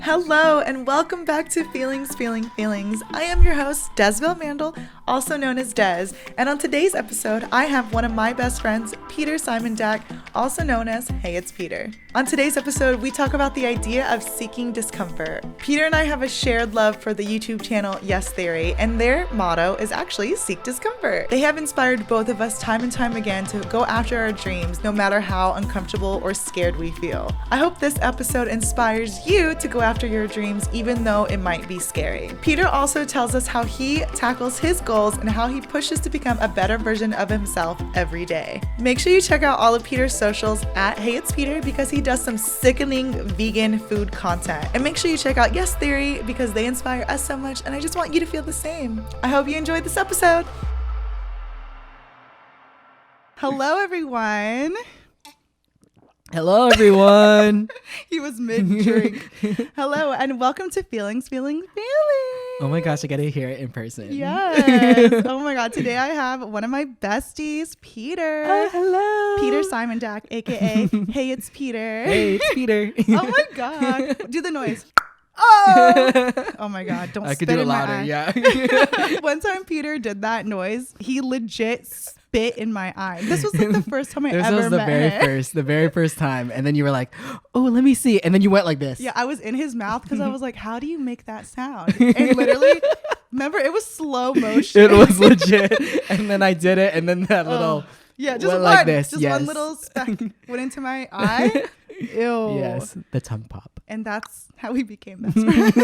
Hello and welcome back to Feelings. I am your host, Desville Mandel, also known as Des, and on today's episode, I have one of my best friends, Peter Simondac, also known as Hey It's Peter. On today's episode, we talk about the idea of seeking discomfort. Peter and I have a shared love for the YouTube channel Yes Theory, and their motto is actually seek discomfort. They have inspired both of us time and time again to go after our dreams, no matter how uncomfortable or scared we feel. I hope this episode inspires you to go after your dreams, even though it might be scary. Peter also tells us how he tackles his goals and how he pushes to become a better version of himself every day. Make sure you check out all of Peter's socials at Hey It's Peter because he does some sickening vegan food content. And make sure you check out Yes Theory because they inspire us so much, and I just want you to feel the same. I hope you enjoyed this episode. Hello, everyone. Hello, everyone. He was mid-drink. Hello, and welcome to Feelings. Oh my gosh, I gotta hear it in person. Yes. Oh my God. Today I have one of my besties, Peter. Oh, hello. Peter Simondac, aka Hey It's Peter. Hey, it's Peter. Oh my God. Do the noise. Oh my God. Don't I spit could do it in my louder, eye. yeah. One time Peter did that noise, he legit spit in my eye. This was like the first time I ever met him. The very first time. And then you were like, oh, let me see. And then you went like this. Yeah, I was in his mouth because I was like, how do you make that sound? And literally, remember, it was slow motion. It was legit. And then I did it. And then that little yeah, just went one, like this. just yes. one little speck went into my eye. Ew. Yes, the tongue pop. And that's how we became best friends.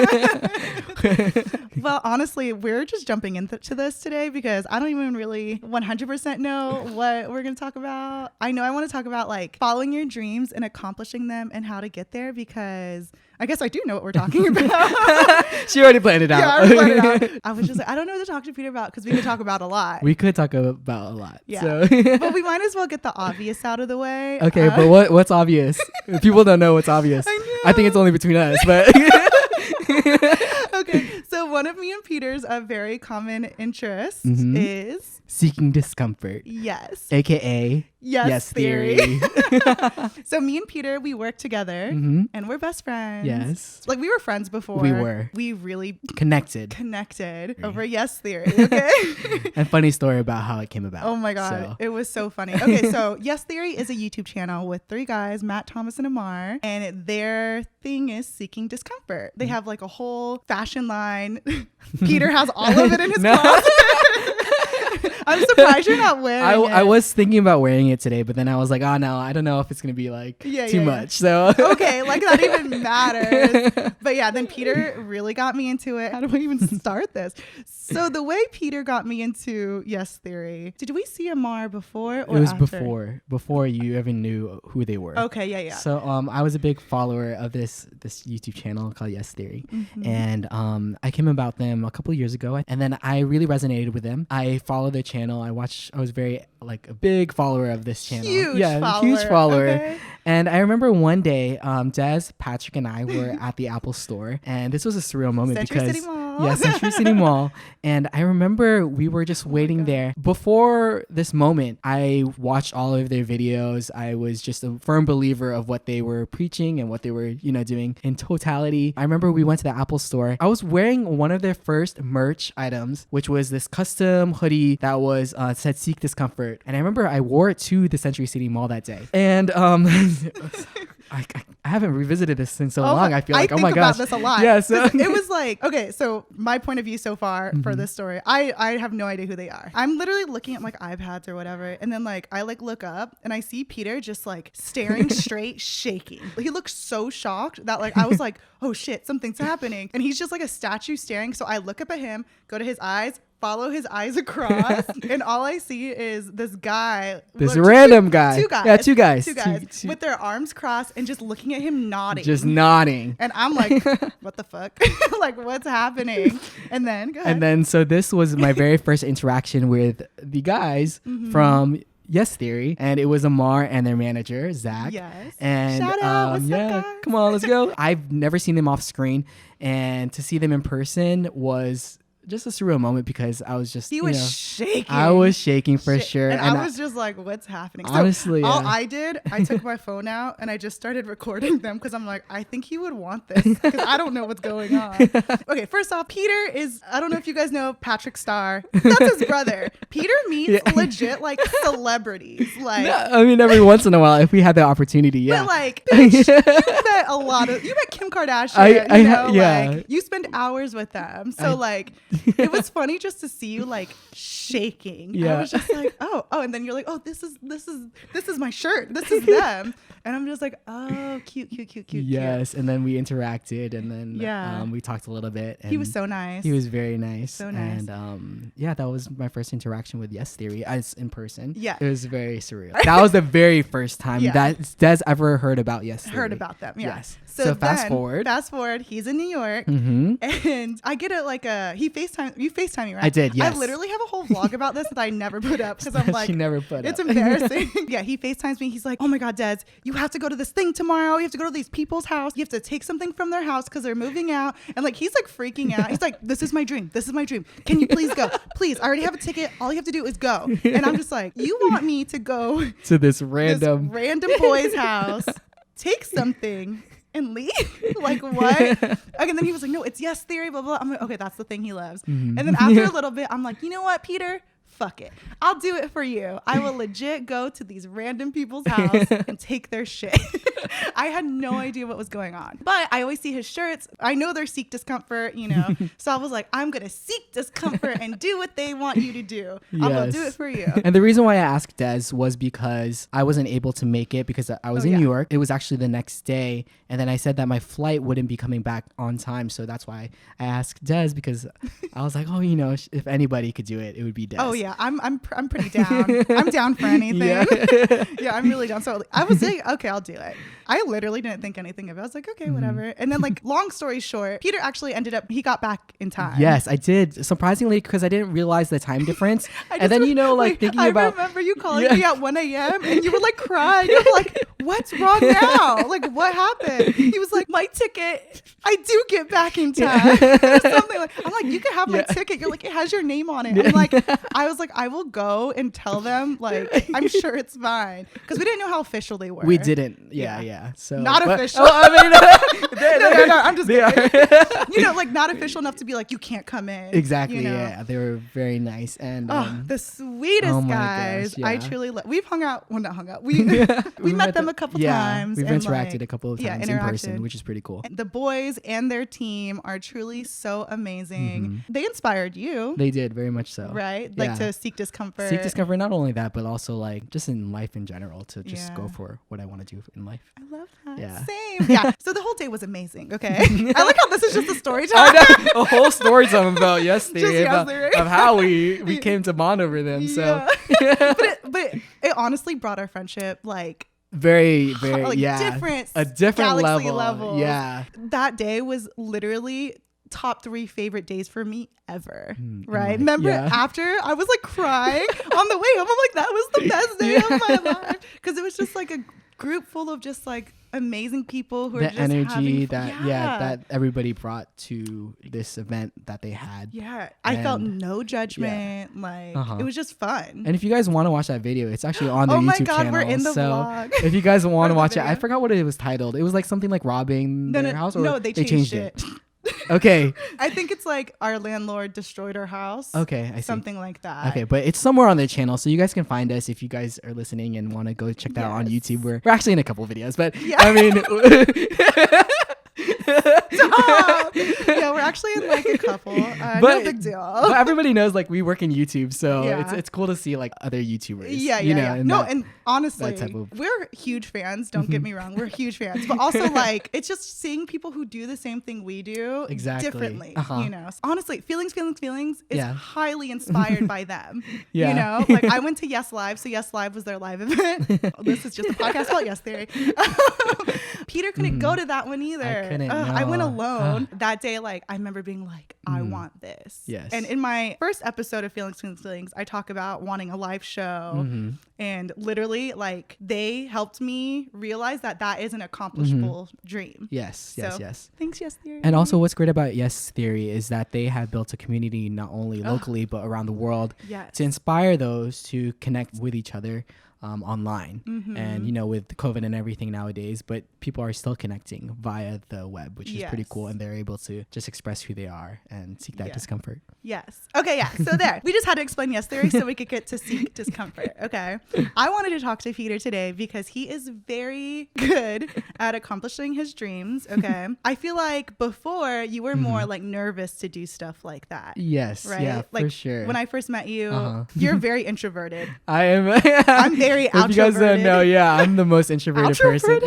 Well, honestly, we're just jumping into this today because I don't even really 100% know what we're going to talk about. I know I want to talk about like following your dreams and accomplishing them and how to get there, because I guess I do know what we're talking about. She already planned it out. Yeah, I already planned it out. I was just like, I don't know what to talk to Peter about because we could talk about a lot. We could talk about a lot. Yeah. So. But we might as well get the obvious out of the way. Okay, but what's obvious? People don't know what's obvious. I think it's only between us, but. Okay, so one of me and Peter's very common interest is seeking discomfort. Yes. AKA Yes Theory. So me and Peter, we work together and we're best friends. Yes. Like we were friends before. We were. We really connected over Yes Theory. Okay. And funny story about how it came about. Oh my God. It was so funny. Okay, so Yes Theory is a YouTube channel with 3 guys, Matt, Thomas, and Amar. And their thing is seeking discomfort. They have like a whole fashion line. Peter has all of it in his closet. I'm surprised you're not wearing it. I was thinking about wearing it today, but then I was like, oh no, I don't know if it's going to be like too much. So okay, like that even matters. But yeah, then Peter really got me into it. How do I even start this? So the way Peter got me into Yes Theory, did we see Amar before or it was after? before you even knew who they were. Okay, yeah. So I was a big follower of this YouTube channel called Yes Theory, and I came about them a couple of years ago, and then I really resonated with them. I followed their channel. I was very like a big follower of this channel. Huge follower. Okay. And I remember one day, Des, Patrick, and I were at the Apple store, and this was a surreal moment Century City Mall. And I remember we were just waiting there. Before this moment, I watched all of their videos. I was just a firm believer of what they were preaching and what they were, doing in totality. I remember we went to the Apple store. I was wearing one of their first merch items, which was this custom hoodie that was said "Seek Discomfort." And I remember I wore it to the Century City Mall that day. And I haven't revisited this in so long. I feel like, oh my gosh. I think about this a lot. Yeah, so it was like, okay, so my point of view so far for this story, I have no idea who they are. I'm literally looking at like iPads or whatever, and then like I like look up and I see Peter just like staring straight, shaking. He looks so shocked that like I was like, oh shit, something's happening. And he's just like a statue staring. So I look up at him, go to his eyes, follow his eyes across, and all I see is this guy. This random guy. Two guys. Yeah, two guys. Two. With their arms crossed and just looking at him nodding. Just nodding. And I'm like, what the fuck? Like, what's happening? And then, go ahead. And then, so this was my very first interaction with the guys from Yes Theory, and it was Amar and their manager, Zach. Yes. And shout out. What's up, guys? Come on, let's go. I've never seen them off screen, and to see them in person was just a surreal moment because I was just, he was shaking. I was shaking for sure. And I was just like, what's happening? Honestly, so all I did, I took my phone out and I just started recording them because I'm like, I think he would want this because I don't know what's going on. Okay, first off, Peter is, I don't know if you guys know Patrick Starr. That's his brother. Peter meets legit like celebrities. Like, no, I mean, every once in a while, if we had the opportunity, yeah. But like, bitch, you met Kim Kardashian, like you spend hours with them. So like, it was funny just to see you like shaking. Yeah. I was just like, oh, and then you're like, oh, this is my shirt. This is them. And I'm just like, oh, cute. Yes. And then we interacted and then we talked a little bit. And he was so nice. He was very nice. So nice. And that was my first interaction with Yes Theory as in person. Yeah. It was very surreal. That was the very first time that Des ever heard about Yes Theory. Heard about them. Yeah. Yes. So fast forward, he's in New York, and I get you FaceTime me, right? I did, yes. I literally have a whole vlog about this that I never put up because I'm like, she never put it's up. embarrassing. Yeah, he FaceTimes me. He's like, oh my God, Des, you have to go to this thing tomorrow. You have to go to these people's house. You have to take something from their house because they're moving out. And like, he's like freaking out. He's like, this is my dream. Can you please go? Please, I already have a ticket. All you have to do is go. And I'm just like, you want me to go to this random boy's house, take something and leave? Like, what? Okay, and then he was like, no, it's Yes Theory, blah, blah. I'm like, okay, that's the thing he loves. And then after a little bit, I'm like, you know what, Peter? Fuck it. I'll do it for you. I will legit go to these random people's house and take their shit. I had no idea what was going on. But I always see his shirts. I know they're Seek Discomfort, So I was like, I'm going to seek discomfort and do what they want you to do. Yes. I'm going to do it for you. And the reason why I asked Des was because I wasn't able to make it because I was in New York. It was actually the next day. And then I said that my flight wouldn't be coming back on time. So that's why I asked Des because I was like, oh, if anybody could do it, it would be Des. Oh, yeah. I'm pretty down. I'm down for anything. Yeah, I'm really down. So I was like, okay, I'll do it. I literally didn't think anything of it. I was like, okay, whatever. And then like, long story short, Peter actually he got back in time. Yes, I did. Surprisingly, because I didn't realize the time difference. And then, thinking I about. I remember you calling me at 1 a.m. and you were like crying. You were like, what's wrong now? Like, what happened? He was like, my ticket, I do get back in time. Or something like, I'm like, you can have my ticket. You're like, it has your name on it. I'm like, I was like, I will go and tell them, like, I'm sure it's fine. Because we didn't know how official they were. We didn't. Yeah. So not official. Oh, I mean, no, I'm just kidding. Like not official enough to be like, you can't come in. Exactly. Yeah, they were very nice and the sweetest guys. Gosh, yeah. I truly we've hung out. Well, not hung out. We met them a couple times. We've interacted a couple of times in interacted. person, which is pretty cool. The boys and their team are truly so amazing. They inspired you. They did, very much so. Right? Like to seek discomfort. Seek discomfort, not only that, but also like just in life in general, to just go for what I want to do in life. I love that. Yeah. Same. Yeah. So the whole day was amazing. Okay. I like how this is just a story time. A whole story time about Yes Theory, of how we came to bond over them. So, but it honestly brought our friendship like very different, a different level. Yeah. That day was literally top 3 favorite days for me ever. Right? Remember after I was like crying on the way home. I'm like, that was the best day of my life because it was just like a group full of just like amazing people who are just energy that everybody brought to this event that they had. I felt no judgment. It was just fun. And if you guys want to watch that video, it's actually on their YouTube channel. We're in the vlog. If you guys want to watch it, I forgot what it was titled. It was like something like robbing their house, or no, they changed it. Okay. I think it's like our landlord destroyed our house. Okay, I see. Something like that. Okay, but it's somewhere on their channel, so you guys can find us if you guys are listening and want to go check that out on YouTube. We're actually in a couple videos, but I mean... We're actually in like a couple. No big deal. But everybody knows like we work in YouTube, so it's cool to see like other YouTubers. And honestly, we're huge fans. Don't get me wrong, we're huge fans. But also like it's just seeing people who do the same thing we do differently. Honestly, feelings is highly inspired by them. Like I went to Yes Live, so Yes Live was their live event. This is just a podcast about Yes Theory. Peter couldn't go to that one either. I couldn't. I went No. alone that day. Like, I remember being like, I want this. Yes. And in my first episode of Feelings, I talk about wanting a live show. And literally, like, they helped me realize that that is an accomplishable dream. Yes. Thanks, Yes Theory. And also, what's great about Yes Theory is that they have built a community not only locally but around the world to inspire those to connect with each other online. And you know, with COVID and everything nowadays, but people are still connecting via the web, which is pretty cool, and they're able to just express who they are and seek that discomfort. Yes. Okay, yeah. So there. We just had to explain Yes Theory so we could get to seek discomfort. Okay. I wanted to talk to Peter today because he is very good at accomplishing his dreams. Okay. I feel like before you were more like nervous to do stuff like that. Yes. Right? Yeah, like, for sure. When I first met you, you're very introverted. I am. I'm very outroverted. If you guys don't know, I'm the most introverted person.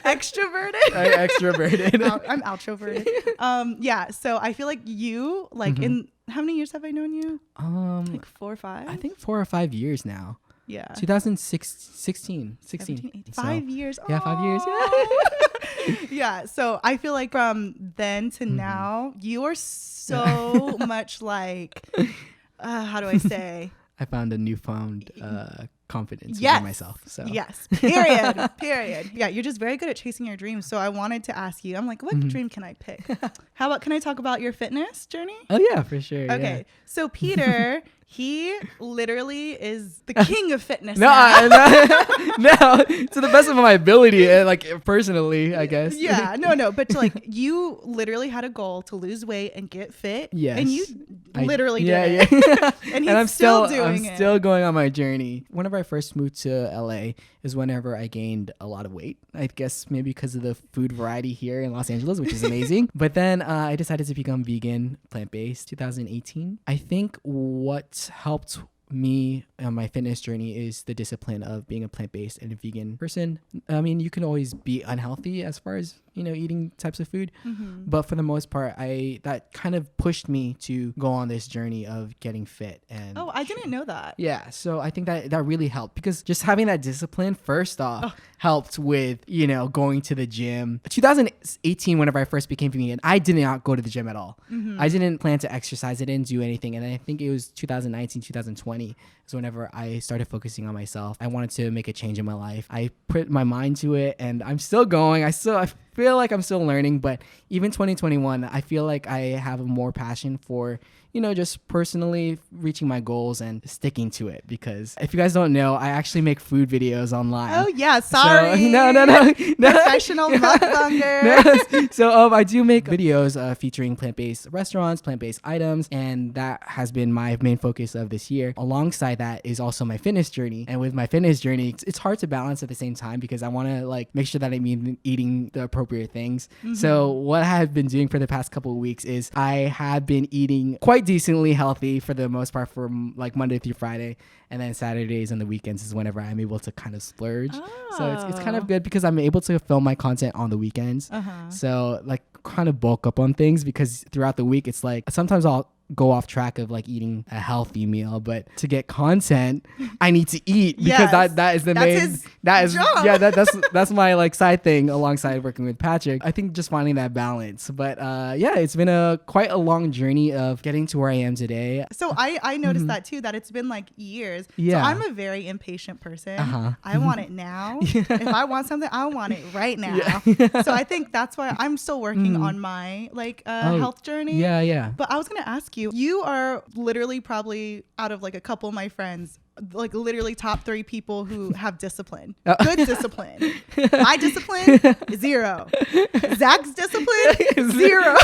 Extroverted? Extroverted. I'm outroverted. Yeah, so I feel like you, like, in how many years have I known you? Like 4 or 5? I think 4 or 5 years now. Yeah. 2016. 17, So, 5 years. Yeah, 5 years. Yeah. Yeah. So I feel like from then to now, you are so much like, how do I say? I found a newfound confidence Yes. in myself. So Yes. Period. Yeah, you're just very good at chasing your dreams. So I wanted to ask you, I'm like, what dream can I pick? How about, can I talk about your fitness journey? Oh yeah, for sure. Okay. Yeah. So Peter, he literally is the king of fitness. No, no, to the best of my ability, like personally, I guess. Yeah, no, but like you literally had a goal to lose weight and get fit. Yes. And you literally did it. Yeah. And he's I'm still doing it. I'm still going on my journey. Whenever I first moved to LA is whenever I gained a lot of weight. I guess maybe because of the food variety here in Los Angeles, which is amazing. But then I decided to become vegan, plant-based, 2018. I think what helped me on my fitness journey is the discipline of being a plant-based and a vegan person. I mean, you can always be unhealthy as far as, you know, eating types of food, but for the most part, that kind of pushed me to go on this journey of getting fit. And I didn't know that. Yeah, so I think that really helped, because just having that discipline first off helped with, you know, going to the gym. 2018, whenever I first became vegan, I did not go to the gym at all. I didn't plan to exercise. I didn't do anything. And I think it was 2019, 2020 is whenever I started focusing on myself. I wanted to make a change in my life. I put my mind to it, and I'm still going. I feel like I'm still learning, but even 2021, I feel like I have a more passion for, you know, just personally reaching my goals and sticking to it. Because if you guys don't know, I actually make food videos online. Oh yeah, sorry. So, no. Professional mukbanger. So I do make videos featuring plant-based restaurants, plant-based items, and that has been my main focus of this year. Alongside that is also my fitness journey. And with my fitness journey, it's hard to balance at the same time, because I want to like make sure that I'm eating the appropriate things. So what I have been doing for the past couple of weeks is I have been eating quite decently healthy for the most part, from like Monday through Friday, and then Saturdays and the weekends is whenever I'm able to kind of splurge. So it's kind of good because I'm able to film my content on the weekends. So like kind of bulk up on things, because throughout the week it's like sometimes I'll go off track of like eating a healthy meal, but to get content I need to eat, because that is the main job. That's my like side thing alongside working with Patrick. I think just finding that balance. But it's been quite a long journey of getting to where I am today. So I noticed that too, that it's been like years. Yeah. So I'm a very impatient person. I want it now. If I want something, I want it right now. So I think that's why I'm still working on my like health journey. Yeah. But I was gonna ask you are literally probably out of like a couple of my friends, like literally top 3 people who have discipline. Good discipline. My discipline, 0. Zach's discipline, 0.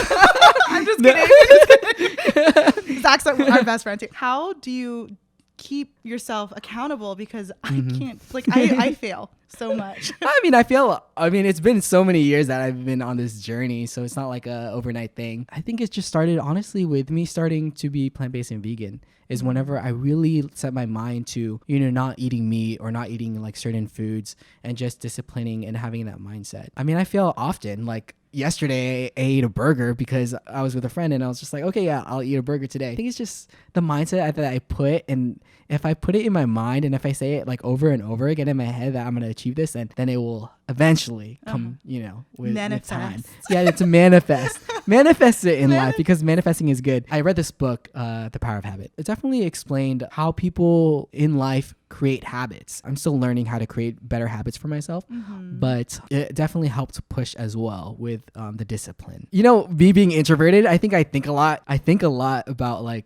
I'm just kidding. Zach's our best friend too. How do you keep yourself accountable? Because I can't, like I fail so much. I mean, it's been so many years that I've been on this journey, so it's not like a overnight thing. I think it just started honestly with me starting to be plant-based and vegan. Is whenever I really set my mind to, you know, not eating meat or not eating like certain foods, and just disciplining and having that mindset. I mean, I fail often. Like yesterday I ate a burger because I was with a friend, and I was just like, okay, yeah, I'll eat a burger today. I think it's just the mindset that I put, and if I put it in my mind and if I say it like over and over again in my head that I'm going to achieve this, and then it will eventually come, with time. Manifest. Yeah, to manifest it in life, because manifesting is good. I read this book, The Power of Habit. It definitely explained how people in life create habits. I'm still learning how to create better habits for myself, but it definitely helped push as well with the discipline. Me being introverted, I think a lot about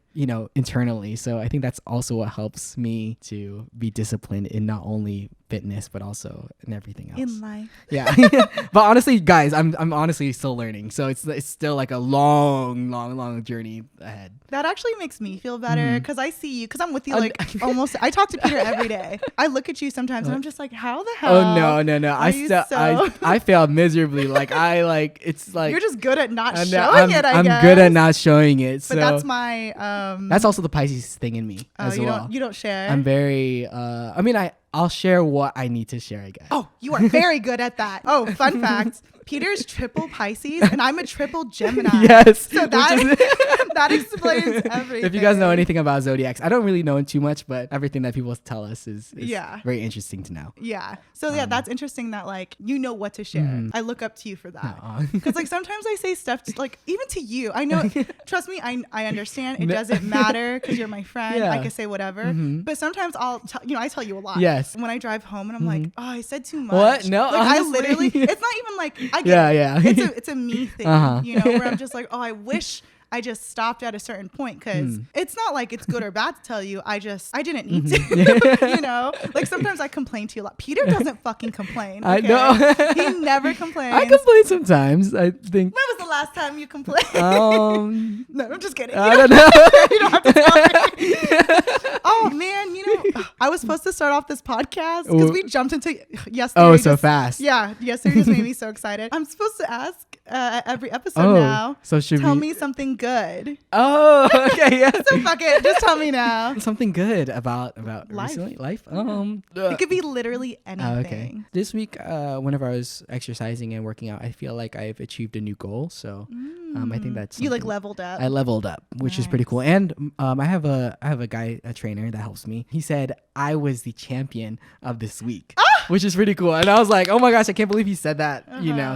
internally. So I think that's also what helps me to be disciplined in not only fitness but also in everything else in life. Yeah. But honestly, guys, I'm honestly still learning, so it's still like a long journey ahead. That actually makes me feel better, because I see you, because I'm with you almost. I talk to Peter every day. I look at you sometimes and I'm just like, how the hell? Oh no! I fail miserably. It's like you're just good at not showing it. I'm good at not showing it. But that's my that's also the Pisces thing in me as well. You don't share. I'm very I'll share what I need to share, I guess. Oh, you are very good at that. Oh, fun fact. Peter's triple Pisces and I'm a triple Gemini. Yes. So that explains everything. If you guys know anything about zodiacs, I don't really know too much, but everything that people tell us is very interesting to know. Yeah. So that's interesting that you know what to share. I look up to you for that. Because sometimes I say stuff even to you. I know, trust me, I understand. It doesn't matter because you're my friend. Yeah. I can say whatever. But sometimes I tell you a lot. Yes. When I drive home and I'm like, oh, I said too much. What? No, I literally, it's not even I get it. It's a me thing, where I'm just like, oh, I wish I just stopped at a certain point, because it's not like it's good or bad to tell you. I didn't need to, sometimes I complain to you a lot. Peter doesn't fucking complain. Okay? I know. He never complains. I complain sometimes, I think. When was the last time you complained? No, I'm just kidding. I don't know. You don't have to tell me. Oh man, I was supposed to start off this podcast because we jumped into yesterday. Oh, so fast. Yeah, yesterday just made me so excited. I'm supposed to ask every episode now. So tell me something good. Oh, okay, yeah. So fuck it, just tell me now. Something good about life. Recently? Life? It could be literally anything. Okay. This week, whenever I was exercising and working out, I feel like I've achieved a new goal. So I think that's you leveled up. I leveled up, which is pretty cool. And I have a guy, a trainer that helps me. He said I was the champion of this week, which is pretty cool. And I was like, oh my gosh, I can't believe he said that.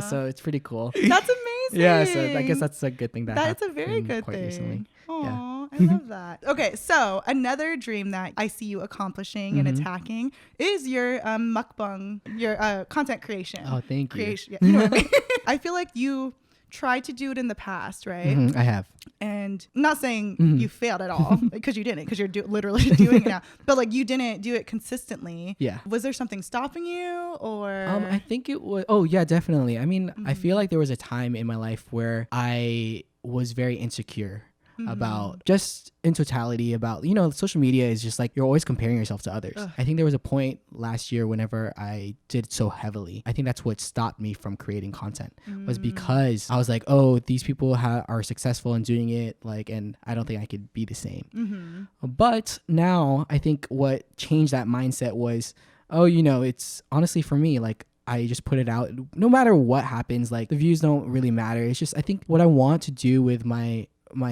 So it's pretty cool. That's amazing. Yeah, so I guess that's a good thing. That's a very good thing. Recently. Aww, I love that. Okay, so another dream that I see you accomplishing and attacking is your mukbang, your content creation. Oh, thank you. Yeah, you know what I mean? I feel like you tried to do it in the past, right? I have. And I'm not saying you failed at all, because you didn't, because you're literally doing it now. But you didn't do it consistently. Yeah. Was there something stopping you, or? I think it was. Oh yeah, definitely. I mean, I feel like there was a time in my life where I was very insecure about just in totality about social media is just you're always comparing yourself to others. I think there was a point last year whenever I did so heavily. I think that's what stopped me from creating content, was because I was like, oh, these people are successful in doing it, and I don't think I could be the same. But now I think what changed that mindset was, it's honestly for me, I just put it out. No matter what happens, the views don't really matter. It's just, I think what I want to do with my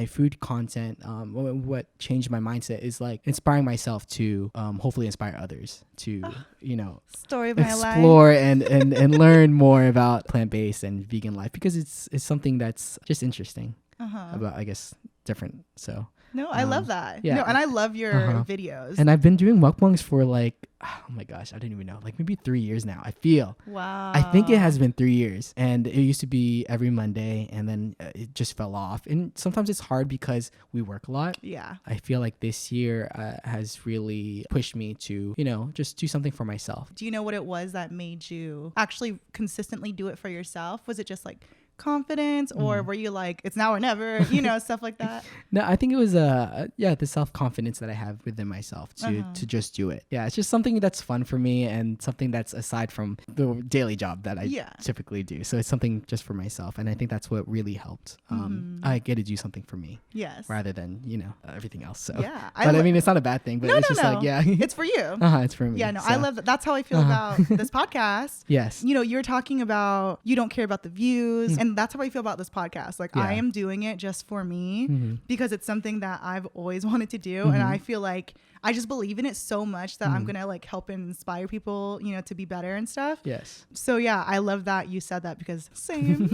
food content, what changed my mindset is inspiring myself to hopefully inspire others to story of my explore life. and learn more about plant-based and vegan life, because it's something that's just interesting about, I guess, different. So no, I love that. Yeah. No, and I love your videos. And I've been doing mukbangs for oh my gosh, I didn't even know, maybe 3 years now, I feel. Wow. I think it has been 3 years, and it used to be every Monday, and then it just fell off. And sometimes it's hard because we work a lot. Yeah. I feel like this year has really pushed me to, just do something for myself. Do you know what it was that made you actually consistently do it for yourself? Was it just confidence, or were you it's now or never, stuff like that? No, I think it was the self-confidence that I have within myself to just do it. Yeah, it's just something that's fun for me, and something that's aside from the daily job that I typically do. So it's something just for myself, and I think that's what really helped. I get to do something for me, rather than everything else. So yeah, but I mean, it's not a bad thing, but it's just it's for you. It's for me. Yeah, no, so. I love that. That's how I feel about this podcast. Yes. You're talking about you don't care about the views, and and that's how I feel about this podcast. Like I am doing it just for me because it's something that I've always wanted to do. And I feel like I just believe in it so much that I'm going to like help and inspire people, you know, to be better and stuff. Yes. So yeah, I love that you said that because same.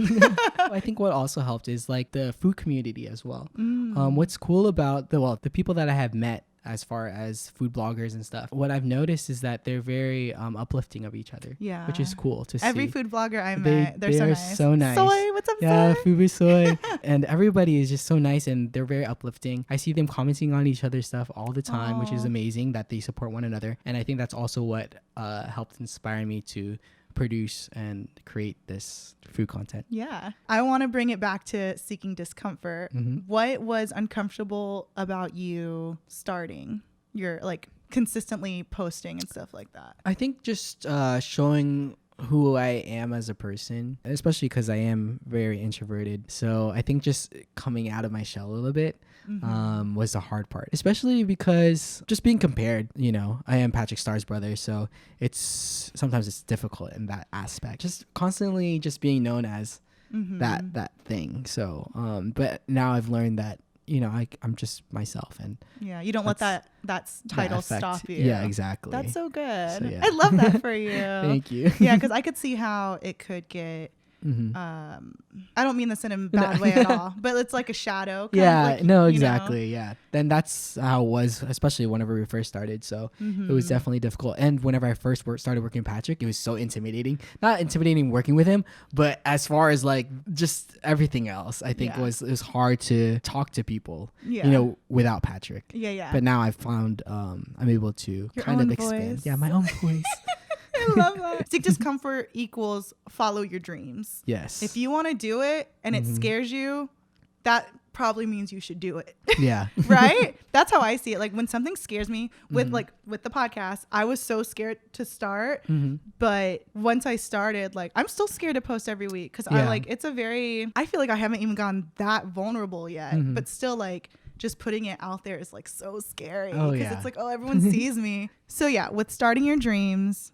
I think what also helped is like the food community as well. What's cool about the people that I have met as far as food bloggers and stuff, what I've noticed is that they're very uplifting of each other. Yeah. Which is cool to see. Every food blogger I met, they're so nice. So nice. Soy, what's up, yeah, Soy? Fubu Soy. And everybody is just so nice and they're very uplifting. I see them commenting on each other's stuff all the time, which is amazing that they support one another. And I think that's also what helped inspire me to produce and create this food content. Yeah. I want to bring it back to seeking discomfort. What was uncomfortable about you starting your like consistently posting and stuff like that? I think just showing who I am as a person, especially because I am very introverted. So I think just coming out of my shell a little bit was the hard part, especially because just being compared, you know, I am Patrick Starr's brother. So sometimes it's difficult in that aspect, just constantly just being known as that thing. So, but now I've learned that, you know, I'm just myself, and yeah, you don't let that title stop you. Yeah, exactly. That's so good. So, yeah. I love that for you. Thank you. Yeah, because I could see how it could get. I don't mean this in a bad way at all, but it's like a shadow. No, exactly. Yeah. Then that's how it was, especially whenever we first started. So it was definitely difficult. And whenever I first started working with Patrick, it was so intimidating. Not intimidating working with him, but as far as like just everything else, I think it was hard to talk to people, you know, without Patrick. Yeah. But now I've found I'm able to Your kind of own expand. voice. Yeah, my own voice. I love that. Seek discomfort equals follow your dreams. Yes. If you want to do it and it scares you, that probably means you should do it. Yeah. Right? That's how I see it. Like when something scares me with with the podcast, I was so scared to start. But once I started, like I'm still scared to post every week because I feel like I haven't even gone that vulnerable yet, but still like just putting it out there is like so scary because it's like, oh, everyone sees me. So yeah, with starting your dreams,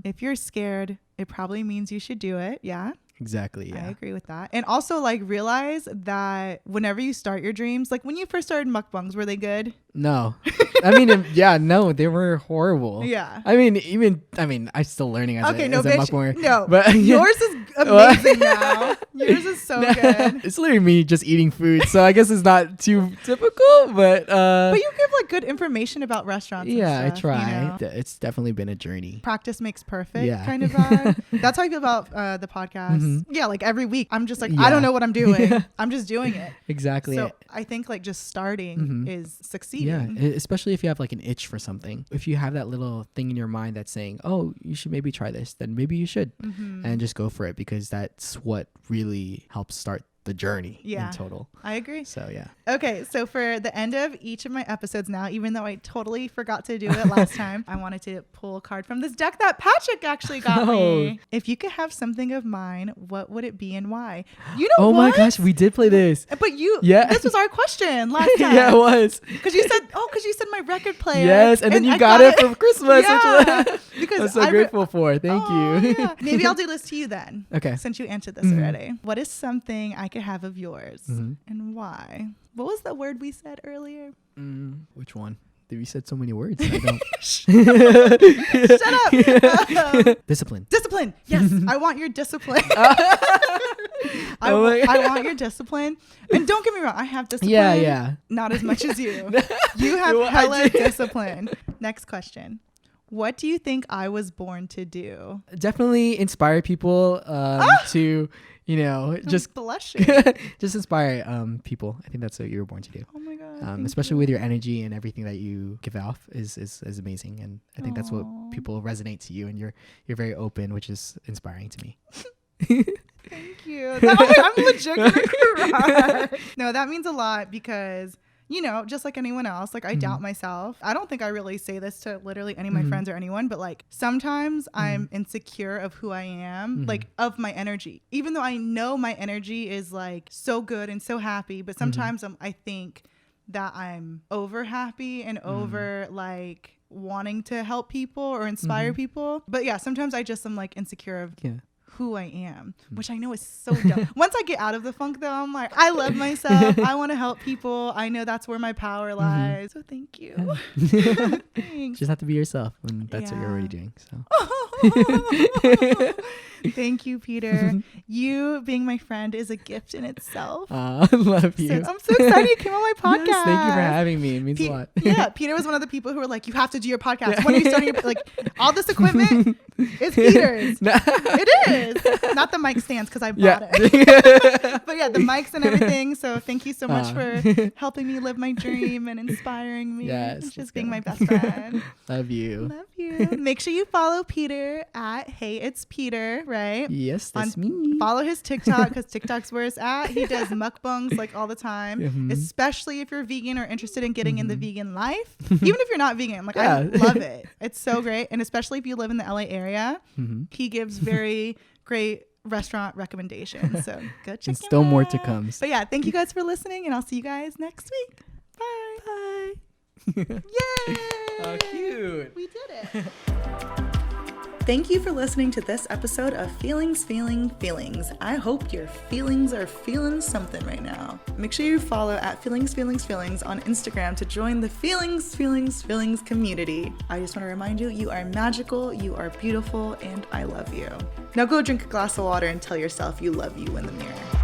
if you're scared, it probably means you should do it. Yeah. Exactly. Yeah. I agree with that. And also like realize that whenever you start your dreams, like when you first started mukbangs, were they good? No. I mean, no, they were horrible. Yeah. I mean, I'm still learning as a mukbanger. No, but yours is amazing now. Yours is so good. It's literally me just eating food, so I guess it's not too typical, but you give like good information about restaurants. Yeah, and stuff, I try. You know? It's definitely been a journey. Practice makes perfect kind of vibe. That's how I feel about the podcast. Yeah, like every week I'm just like, I don't know what I'm doing. I'm just doing it. Exactly. So I think like just starting is succeeding. Yeah, especially if you have like an itch for something. If you have that little thing in your mind that's saying, oh, you should maybe try this, then maybe you should. And just go for it, because that's what really helps start the journey in total. I agree. So yeah. Okay, so for the end of each of my episodes now, even though I totally forgot to do it last time, I wanted to pull a card from this deck that Patrick actually got me. If you could have something of mine, what would it be and why? You know what? Oh my gosh, we did play this. But this was our question last time. Yeah, it was. Because you said my record player. Yes, and then you got it for Christmas. Yeah, because I'm so grateful for. Thank you. Yeah. Maybe I'll do this to you then. Okay. Since you answered this already. What is something I could have of yours and why? What was the word we said earlier? Which one? We said so many words. I don't. Shut up. Discipline. Discipline. Yes, I want your discipline. I want your discipline. And don't get me wrong, I have discipline. Yeah. Not as much as you. You have hella discipline. Next question. What do you think I was born to do? Definitely inspire people to, you know, just blushing. Just inspire people. I think that's what you were born to do. Oh my God. Especially with your energy and everything that you give off is amazing. And I think that's what people resonate to you, and you're very open, which is inspiring to me. Thank you. I'm legit gonna cry. No, that means a lot because, you know, just like anyone else, like I doubt myself. I don't think I really say this to literally any of my friends or anyone, but like sometimes I'm insecure of who I am, like of my energy, even though I know my energy is like so good and so happy. But sometimes I think that I'm over happy and over like wanting to help people or inspire people. But yeah, sometimes I just am like insecure of who I am, which I know is so dumb. Once I get out of the funk though, I'm like, I love myself. I want to help people. I know that's where my power lies. So thank you. Thanks. Just have to be yourself, and that's what you're already doing. So thank you, Peter. You being my friend is a gift in itself. I love you. I'm so excited you came on my podcast. Yes, thank you for having me. It means a lot. Yeah, Peter was one of the people who were like, you have to do your podcast. When are you starting your like all this equipment is Peter's. It is. Not the mic stands because I bought it. But yeah, the mics and everything. So thank you so much for helping me live my dream and inspiring me. Yes, Just being my best friend. Love you. Love you. Make sure you follow Peter at Hey It's Peter, right? Yes, that's me. Follow his TikTok because TikTok's where it's at. He does mukbangs like all the time, especially if you're vegan or interested in getting in the vegan life. Even if you're not vegan, like I love it. It's so great. And especially if you live in the LA area, he gives very great restaurant recommendations. So go check it out. Still more to come. But yeah, thank you guys for listening, and I'll see you guys next week. Bye. Bye. Yay! Oh, cute. We did it. Thank you for listening to this episode of Feelings. I hope your feelings are feeling something right now. Make sure you follow at Feelings on Instagram to join the Feelings community. I just want to remind you, you are magical, you are beautiful, and I love you. Now go drink a glass of water and tell yourself you love you in the mirror.